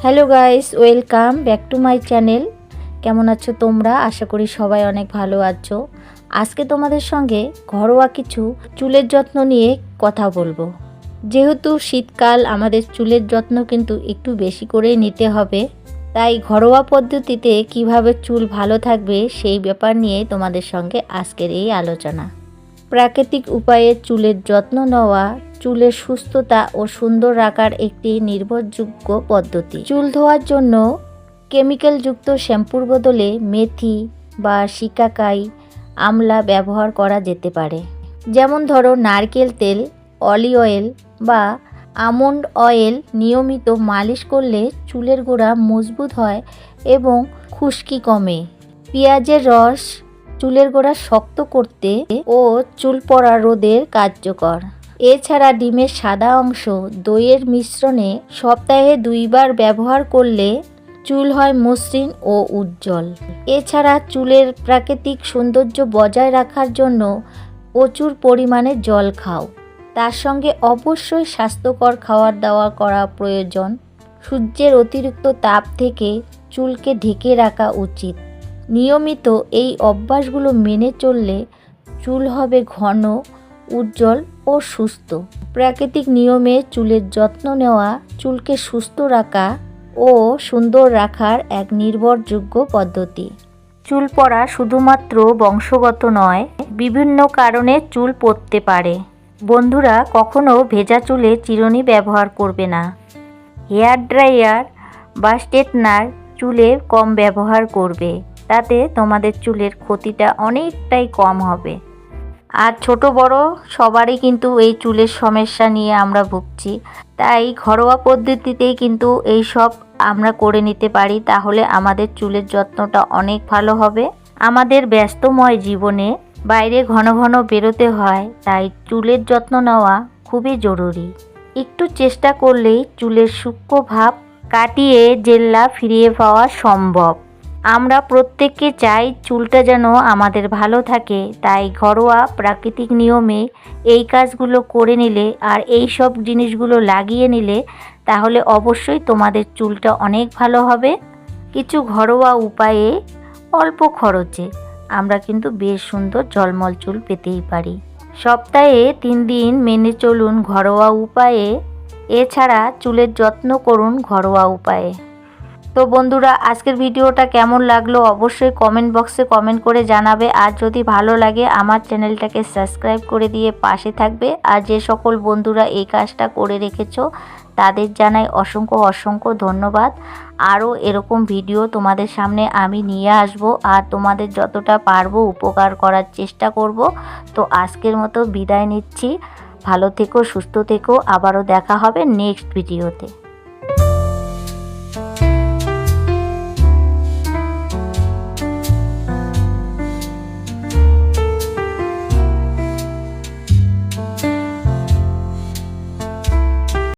Hello guys, welcome back to my channel. কেমন আছো তোমরা? আশা করি সবাই অনেক ভালো আছো। আজকে তোমাদের সঙ্গে ঘরোয়া কিছু চুলের যত্ন নিয়ে কথা বলবো। যেহেতু শীতকাল, আমাদের চুলের যত্ন কিন্তু একটু বেশি করেই নিতে হবে। তাই ঘরোয়া পদ্ধতিতে কিভাবে চুল ভালো থাকবে সেই ব্যাপার নিয়ে তোমাদের সঙ্গে আজকের এই আলোচনা। প্রাকৃতিক উপায়ে চুলের যত্ন নেওয়া চুলের সুস্থতা ও সুন্দর রাখার একটি নির্ভরযোগ্য পদ্ধতি। চুল ধোয়ার জন্য কেমিক্যালযুক্ত শ্যাম্পুর বদলে মেথি বা শিকাকাই আমলা ব্যবহার করা যেতে পারে। যেমন ধরো নারকেল তেল, অলিভ অয়েল বা আমন্ড অয়েল নিয়মিত মালিশ করলে চুলের গোড়া মজবুত হয় এবং খুশকি কমে। পেঁয়াজের রস চুলের গোড়া শক্ত করতে ও চুল পড়া রোধে কার্যকর। এছাড়া ডিমের সাদা অংশ দইয়ের মিশ্রণে সপ্তাহে 2 বার ব্যবহার করলে চুল হয় মসৃণ ও উজ্জ্বল। এছাড়া চুলের প্রাকৃতিক সৌন্দর্য বজায় রাখার জন্য প্রচুর পরিমাণে জল খাও। তার সঙ্গে অবশ্যই স্বাস্থ্যকর খাবার দাবার করা প্রয়োজন। সূর্যের অতিরিক্ত তাপ থেকে চুলকে ঢেকে রাখা উচিত। নিয়মিত এই অভ্যাসগুলো মেনে চললে চুল হবে ঘন, উজ্জ্বল ও সুস্থ। প্রাকৃতিক নিয়মে চুলের যত্ন নেওয়া চুলকে সুস্থ রাখা ও সুন্দর রাখার এক নির্ভরযোগ্য পদ্ধতি। চুল পড়া শুধুমাত্র বংশগত নয়, বিভিন্ন কারণে চুল পড়তে পারে। বন্ধুরা, কখনো ভেজা চুলে চিরুনি ব্যবহার করবে না। হেয়ার ড্রায়ার বা স্ট্রেটনার চুলে কম ব্যবহার করবে, তাতে তোমাদের চুলের ক্ষতিটা অনেকটাই কম হবে। আর ছোট বড় সবারই কিন্তু এই চুলের সমস্যা নিয়ে আমরা ভুগছি। তাই ঘরোয়া পদ্ধতিতেই কিন্তু এই সব আমরা করে নিতে পারি, তাহলে আমাদের চুলের যত্নটা অনেক ভালো হবে। আমাদের ব্যস্তময় জীবনে বাইরে ঘন ঘন বেরোতে হয়, তাই চুলের যত্ন নেওয়া খুবই জরুরি। একটু চেষ্টা করলেই চুলের সূক্ষ্ম ভাব কাটিয়ে জেল্লা ফিরিয়ে পাওয়া সম্ভব। আমরা প্রত্যেককে চাই চুলটা যেন আমাদের ভালো থাকে, তাই ঘরোয়া প্রাকৃতিক নিয়মে এই কাজগুলো করে নিলে আর এই সব জিনিসগুলো লাগিয়ে নিলে তাহলে অবশ্যই তোমাদের চুলটা অনেক ভালো হবে। কিছু ঘরোয়া উপায়ে অল্প খরচে আমরা কিন্তু বেশ সুন্দর ঝলমল চুল পেতেই পারি। সপ্তাহে 3 দিন মেনে চলুন ঘরোয়া উপায়ে। এছাড়া চুলের যত্ন করুন ঘরোয়া উপায়ে। তো বন্ধুরা, আজকের ভিডিওটা কেমন লাগলো অবশ্যই কমেন্ট বক্সে কমেন্ট করে জানাবে। আর যদি ভালো লাগে আমার চ্যানেলটাকে সাবস্ক্রাইব করে দিয়ে পাশে থাকবে। আর যে সকল বন্ধুরা এই কাজটা করে রেখেছো তাদের জানাই অসংখ্য অসংখ্য ধন্যবাদ। আরও এরকম ভিডিও তোমাদের সামনে আমি নিয়ে আসব আর তোমাদের যতটা পারবো উপকার করার চেষ্টা করব। তো আজকের মতো বিদায় নিচ্ছি। ভালো থেকো, সুস্থ থেকো। আবারও দেখা হবে নেক্সট ভিডিওতে।